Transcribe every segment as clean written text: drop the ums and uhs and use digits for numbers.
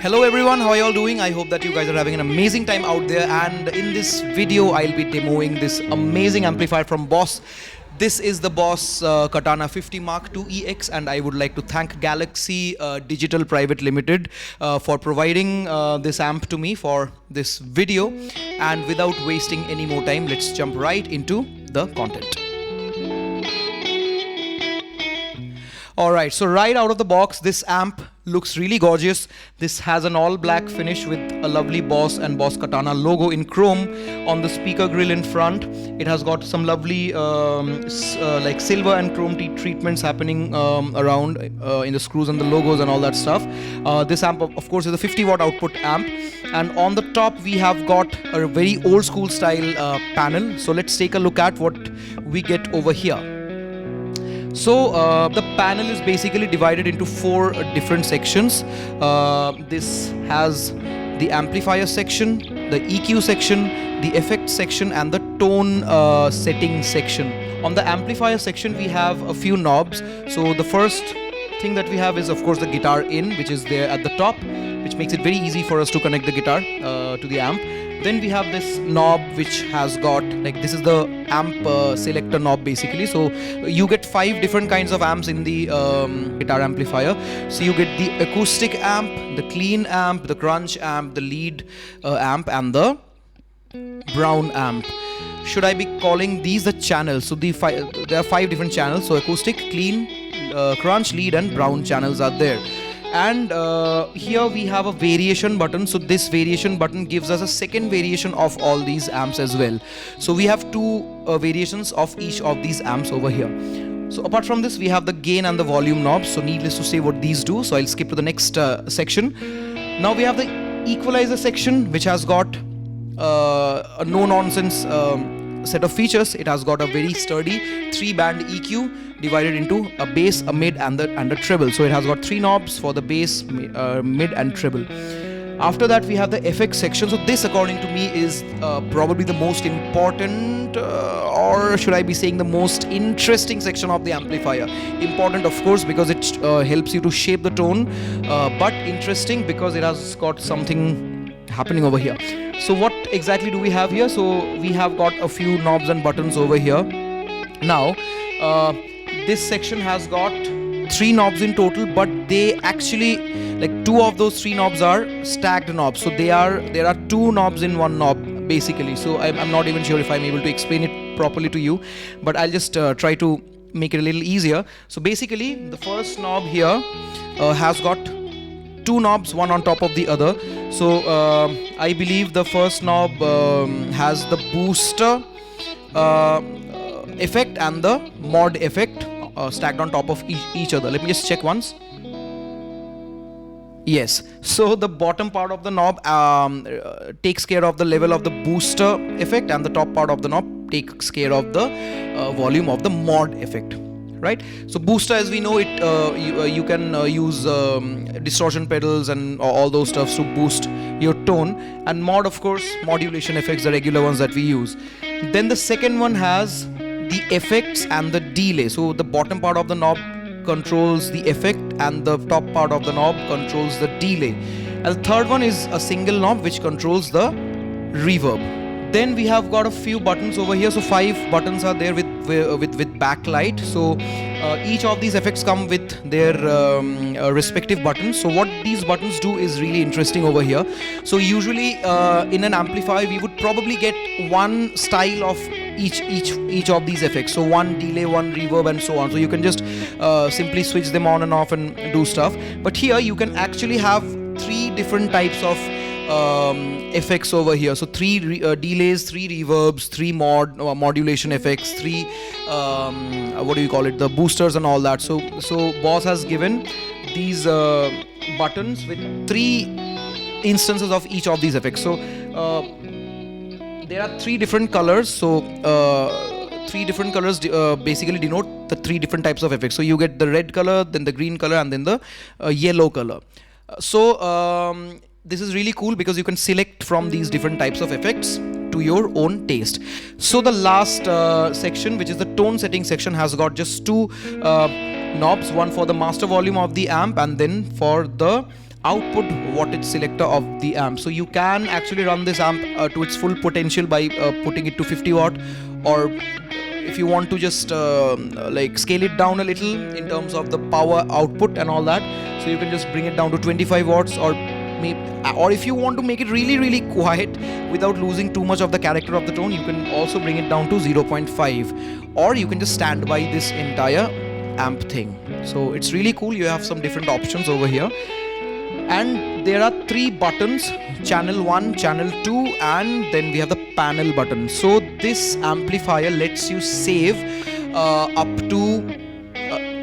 Hello everyone, how are you all doing? I hope that you guys are having an amazing time out there, and in this video I'll be demoing this amazing amplifier from Boss. This is the Boss Katana 50 Mark II EX, and I would like to thank Galaxy Digital Private Limited for providing this amp to me for this video. And without wasting any more time, let's jump right into the content. Alright, so right out of the box, this amp looks really gorgeous. This has an all black finish with a lovely Boss and Boss Katana logo in chrome on the speaker grill in front. It has got some lovely like silver and chrome treatments happening around in the screws and the logos and all that stuff. This amp of course is a 50 watt output amp, and on the top we have got a very old school style panel. So let's take a look at what we get over here. So the panel is basically divided into 4 different sections. This has the amplifier section, the EQ section, the effect section, and the tone setting section. On the amplifier section we have a few knobs. So the first thing that we have is of course the guitar in, which is there at the top, which makes it very easy for us to connect the guitar to the amp. Then we have this knob which has got, like, this is the amp selector knob basically. So you get 5 different kinds of amps in the guitar amplifier. So you get the acoustic amp, the clean amp, the crunch amp, the lead amp, and the brown amp. Should I be calling these the channels? So there are 5 different channels. So acoustic, clean, crunch, lead, and brown channels are there. And here we have a variation button. So this variation button gives us a second variation of all these amps as well. So we have 2 variations of each of these amps over here. So apart from this, we have the gain and the volume knobs. So needless to say what these do. So I'll skip to the next section. Now we have the equalizer section, which has got a no-nonsense set of features. It has got a very sturdy 3-band EQ divided into a bass, a mid, and a treble. So it has got 3 knobs for the bass, mid, and treble. After that we have the effects section. So this, according to me, is probably the most important, or should I be saying the most interesting section of the amplifier. Important of course because it helps you to shape the tone, but interesting because it has got something happening over here. So what exactly do we have here? So we have got a few knobs and buttons over here. Now this section has got 3 knobs in total, but they actually, like, 2 of those 3 knobs are stacked knobs. So there are 2 knobs in 1 knob basically. So I'm not even sure if I'm able to explain it properly to you, but I'll just try to make it a little easier. So basically the first knob here has got 2 knobs, one on top of the other. So I believe the first knob has the booster effect and the mod effect stacked on top of each other. Let me just check once. Yes, so the bottom part of the knob takes care of the level of the booster effect, and the top part of the knob takes care of the volume of the mod effect. Right? So booster, as we know it, you can use distortion pedals and all those stuffs to boost your tone, and mod, of course, modulation effects, the regular ones that we use. Then the second one has the effects and the delay. So the bottom part of the knob controls the effect, and the top part of the knob controls the delay. And the third one is a single knob which controls the reverb. Then we have got a few buttons over here. So 5 buttons are there with backlight. So each of these effects come with their respective buttons. So what these buttons do is really interesting over here. So usually in an amplifier we would probably get one style of each of these effects. So one delay, one reverb, and so on. So you can just simply switch them on and off and do stuff. But here you can actually have 3 different types of effects over here. So 3 delays, 3 reverbs, 3 modulation effects, 3 what do you call it, the boosters and all that. So Boss has given these buttons with 3 instances of each of these effects. So there are 3 different colors. So 3 different colors basically denote the 3 different types of effects. So you get the red color, then the green color, and then the yellow color. This is really cool because you can select from these different types of effects to your own taste. So the last section, which is the tone setting section, has got just 2 knobs, one for the master volume of the amp and then for the output wattage selector of the amp. So you can actually run this amp to its full potential by putting it to 50 watt, or if you want to just like scale it down a little in terms of the power output and all that, so you can just bring it down to 25 watts, or if you want to make it really quiet without losing too much of the character of the tone, you can also bring it down to 0.5, or you can just stand by this entire amp thing. So it's really cool. You have some different options over here, and there are 3 buttons: channel 1, channel 2, and then we have the panel button. So this amplifier lets you save up to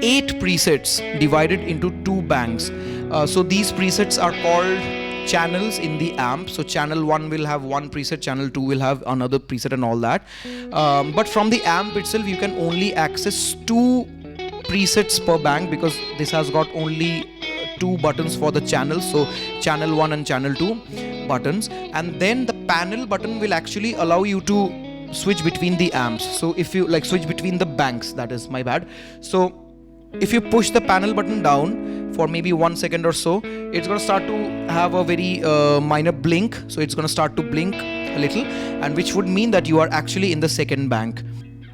8 presets divided into 2 banks. So these presets are called channels in the amp. So channel 1 will have 1 preset, channel 2 will have another preset and all that. But from the amp itself, you can only access 2 presets per bank, because this has got only 2 buttons for the channels. So channel 1 and channel 2 buttons. And then the panel button will actually allow you to switch between the amps. So if you like switch between the banks, that is my bad. So if you push the panel button down for maybe 1 second or so, it's going to start to have a very minor blink. So it's going to start to blink a little, and which would mean that you are actually in the second bank.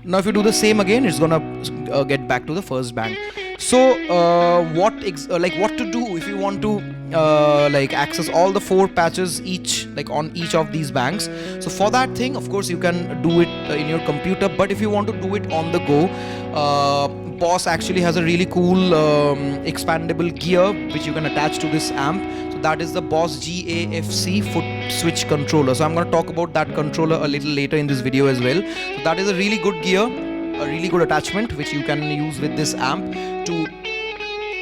Now if you do the same again, it's going to get back to the first bank. So what to do if you want to like access all the 4 patches each, like on each of these banks? So for that thing, of course, you can do it in your computer, but if you want to do it on the go, Boss actually has a really cool expandable gear which you can attach to this amp. So that is the Boss Ga-FC foot switch controller. So I'm going to talk about that controller a little later in this video as well. So that is a really good gear, a really good attachment which you can use with this amp to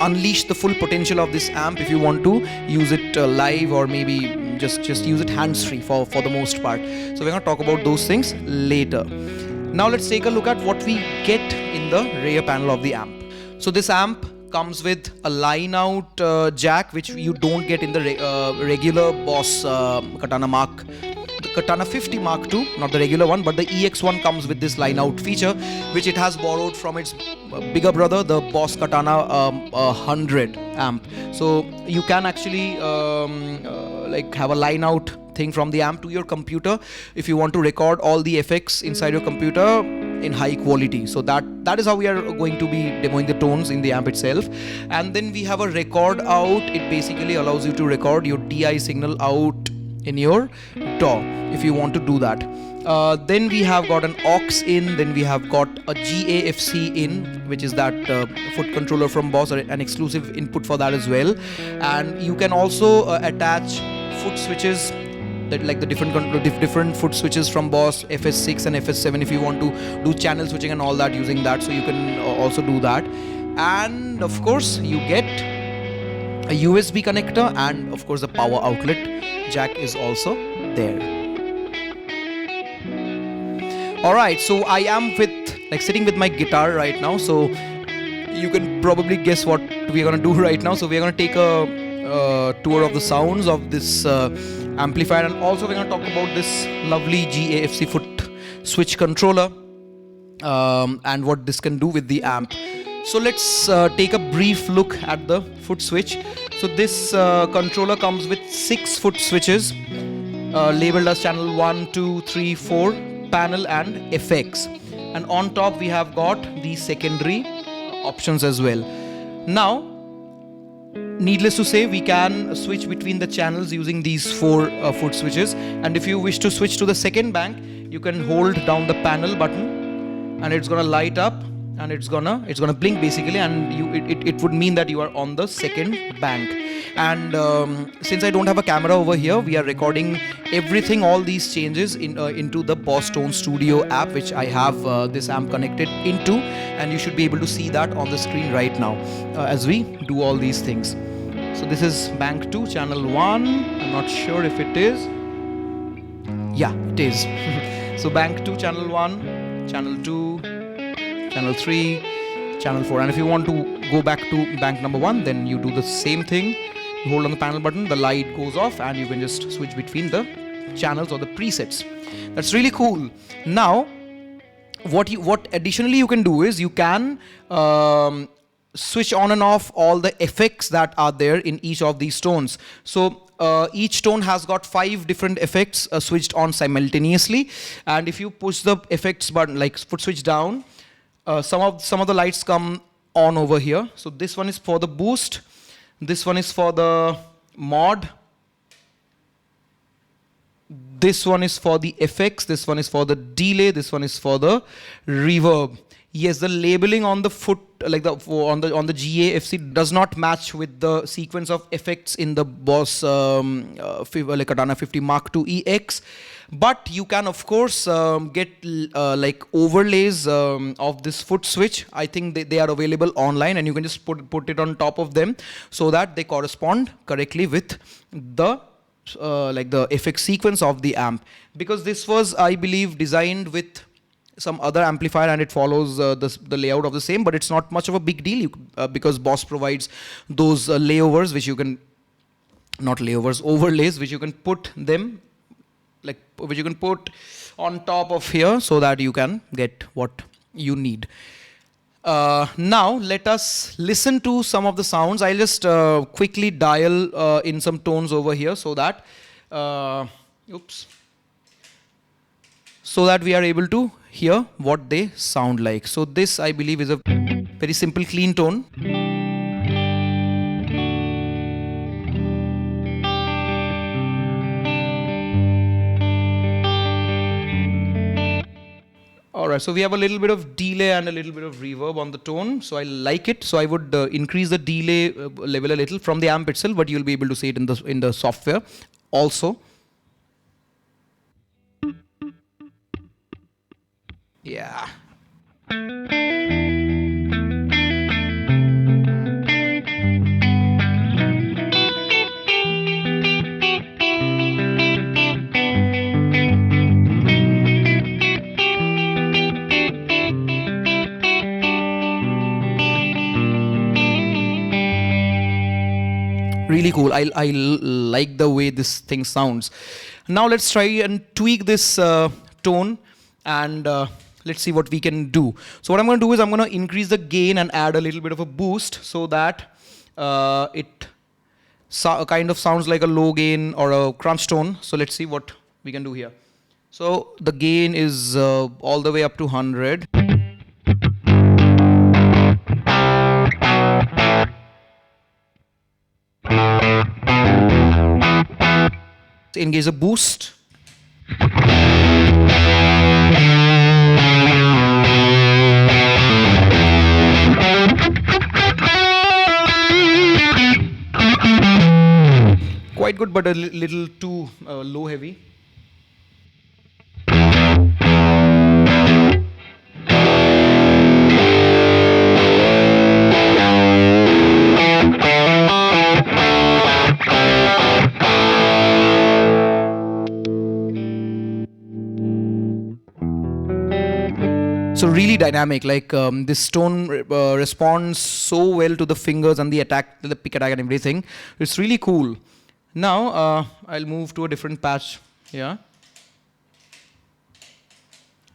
unleash the full potential of this amp if you want to use it live, or maybe just use it hands-free for the most part. So we're going to talk about those things later. Now let's take a look at what we get in the rear panel of the amp. So this amp comes with a line out jack, which you don't get in the regular Boss Katana 50 Mark II, not the regular one, but the EX1 comes with this line out feature, which it has borrowed from its bigger brother, the Boss Katana 100 amp. So you can actually like have a line out thing from the amp to your computer if you want to record all the effects inside your computer in high quality. So that is how we are going to be demoing the tones in the amp itself. And then we have a record out. It basically allows you to record your DI signal out in your DAW if you want to do that. Then we have got an aux in, then we have got a Ga-FC in, which is that foot controller from Boss, or an exclusive input for that as well. And you can also attach foot switches, that like the different foot switches from Boss, FS6 and FS7, if you want to do channel switching and all that using that. So you can also do that. And of course you get a USB connector, and of course the power outlet jack is also there. Alright, so I am sitting with my guitar right now, so you can probably guess what we're gonna do right now. So we're gonna take a tour of the sounds of this amplifier, and also we're gonna talk about this lovely Ga-FC foot switch controller and what this can do with the amp. So let's take a brief look at the foot switch. So this controller comes with 6 foot switches labeled as channel 1, 2, 3, 4, panel and FX. And on top we have got the secondary options as well. Now, needless to say, we can switch between the channels using these 4 foot switches. And if you wish to switch to the second bank, you can hold down the panel button and it's gonna light up and it's gonna blink basically, and it would mean that you are on the second bank. And since I don't have a camera over here, we are recording everything, all these changes into the Boss Tone Studio app, which I have this amp connected into, and you should be able to see that on the screen right now as we do all these things. So this is bank 2, channel 1. I'm not sure if it is. Yeah, it is. So bank 2, channel 1, channel 2, channel 3, channel 4. And if you want to go back to bank number 1, then you do the same thing. You hold on the panel button, the light goes off, and you can just switch between the channels or the presets. That's really cool. Now, what additionally you can do is you can switch on and off all the effects that are there in each of these tones. So each tone has got 5 different effects switched on simultaneously, and if you push the effects button, like foot switch down, some of the lights come on over here. So this one is for the boost, this one is for the mod, this one is for the effects, this one is for the delay, this one is for the reverb. Yes, the labeling on the foot, like on the Ga-FC, does not match with the sequence of effects in the Boss like Katana 50 Mark II EX. But you can of course get like overlays of this foot switch. I think they are available online, and you can just put it on top of them so that they correspond correctly with the like the effect sequence of the amp. Because this was, I believe, designed with some other amplifier and it follows the layout of the same, but it's not much of a big deal because Boss provides those layovers which you can, not layovers, overlays, which you can put them, like which you can put on top of here so that you can get what you need. Now let us listen to some of the sounds. I'll just quickly dial in some tones over here so that so that we are able to hear what they sound like. So this, I believe, is a very simple clean tone. Alright, so we have a little bit of delay and a little bit of reverb on the tone, so I like it. So I would increase the delay level a little from the amp itself, but you'll be able to see it in the software also. Yeah. Really cool. I like the way this thing sounds. Now let's try and tweak this tone and let's see what we can do. So what I'm going to do is I'm going to increase the gain and add a little bit of a boost so that it kind of sounds like a low gain or a crunch tone. So let's see what we can do here. So the gain is all the way up to 100. Engage a boost. Quite good, but a little too low heavy. So really dynamic, like this tone responds so well to the fingers and the attack, the pick attack and everything. It's really cool. Now I'll move to a different patch here.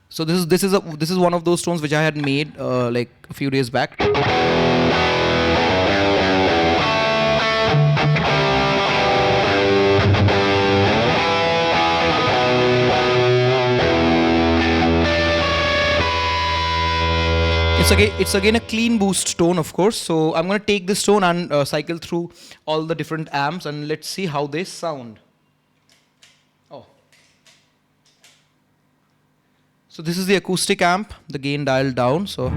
So this is one of those tones which I had made like a few days back. It's again a clean boost tone, of course. So I'm going to take this tone and cycle through all the different amps and let's see how they sound. Oh. So this is the acoustic amp, the gain dialed down. So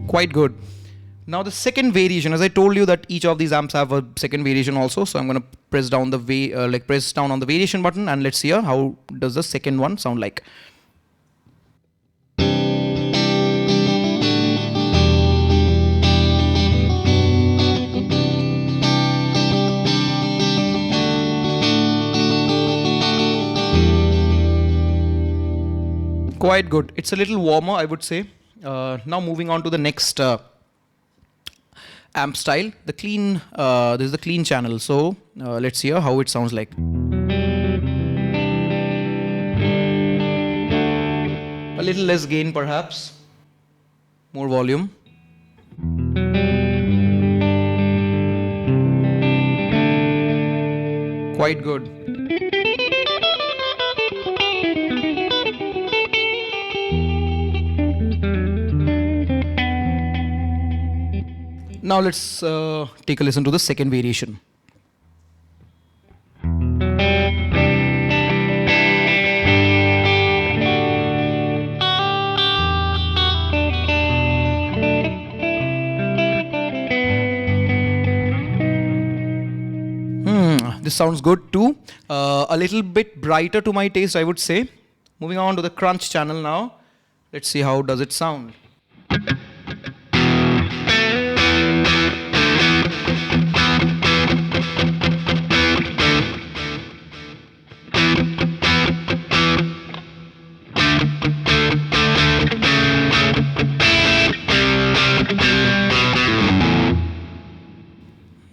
quite good. Now the second variation, as I told you that each of these amps have a second variation also. So I'm going to press down the press down on the variation button, and let's hear how does the second one sound like. Quite good. It's a little warmer, I would say. Now moving on to the next amp style, the clean. This is the clean channel. So let's hear how it sounds like. A little less gain, perhaps. More volume. Quite good. Now let's take a listen to the second variation. This sounds good too. A little bit brighter to my taste, I would say. Moving on to the crunch channel now. Let's see how does it sound.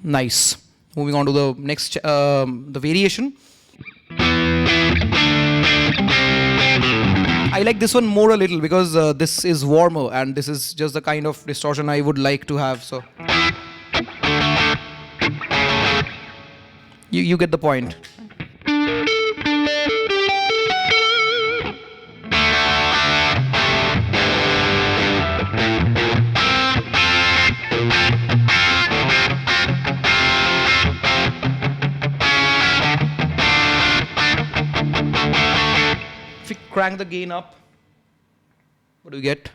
Nice. Moving on to the next, the variation. I like this one more a little because this is warmer and this is just the kind of distortion I would like to have. So you get the point. If we crank the gain up, what do we get?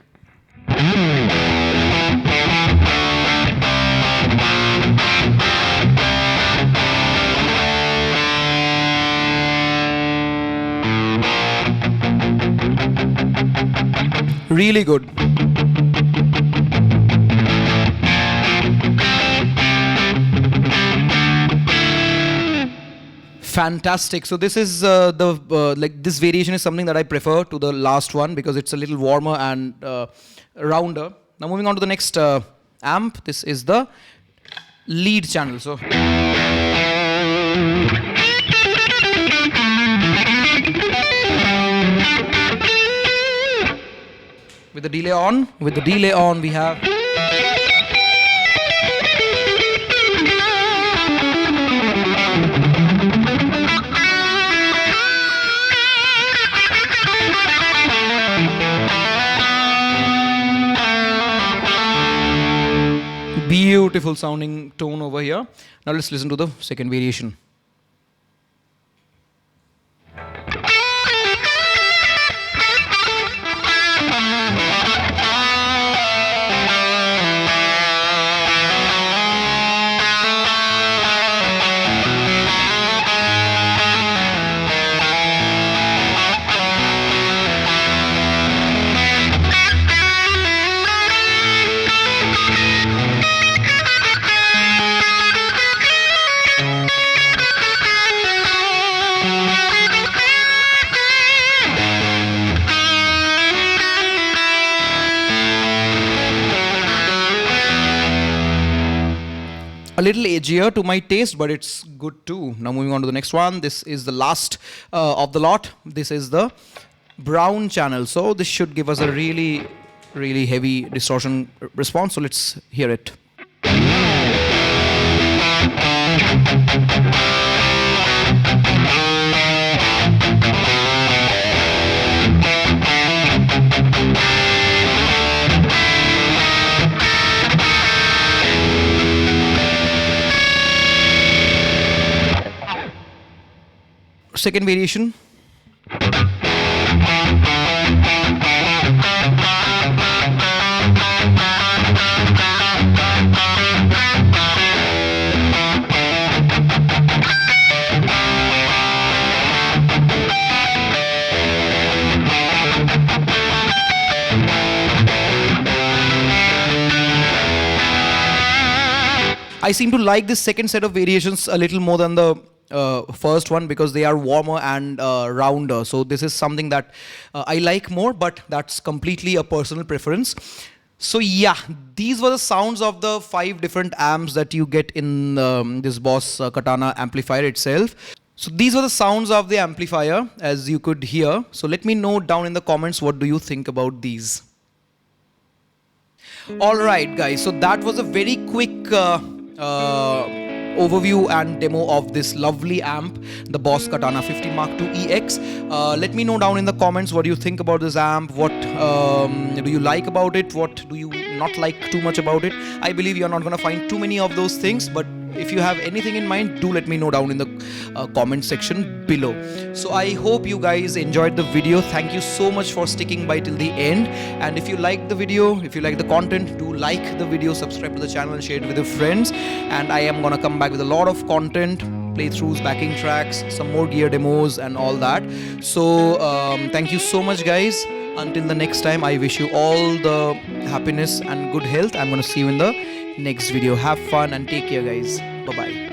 Really good. Fantastic. So this is like this variation is something that I prefer to the last one because it's a little warmer and rounder. Now moving on to the next amp. This is the lead channel. So with the delay on, we have beautiful sounding tone over here. Now let's listen to the second variation. A little edgier to my taste, but it's good too. Now moving on to the next one. This is the last of the lot. This is the brown channel. So this should give us a really, really heavy distortion response. So let's hear it. second variation. I seem to like this second set of variations a little more than the first one because they are warmer and rounder. So this is something that I like more, but that's completely a personal preference. So yeah, these were the sounds of the 5 different amps that you get in this Boss Katana amplifier itself. So these were the sounds of the amplifier, as you could hear. So let me know down in the comments, what do you think about these? Alright guys, so that was a very quick overview and demo of this lovely amp, the Boss Katana 50 Mark II EX. Let me know down in the comments what you think about this amp, what do you like about it, what do you not like too much about it. I believe you're not going to find too many of those things, but if you have anything in mind, do let me know down in the comment section below. So I hope you guys enjoyed the video. Thank you so much for sticking by till the end. And if you like the video, if you like the content, do like the video, subscribe to the channel and share it with your friends. And I am gonna come back with a lot of content, playthroughs, backing tracks, some more gear demos and all that. So thank you so much guys. Until the next time, I wish you all the happiness and good health. I'm gonna see you in the next video. Have fun and take care guys. Bye bye.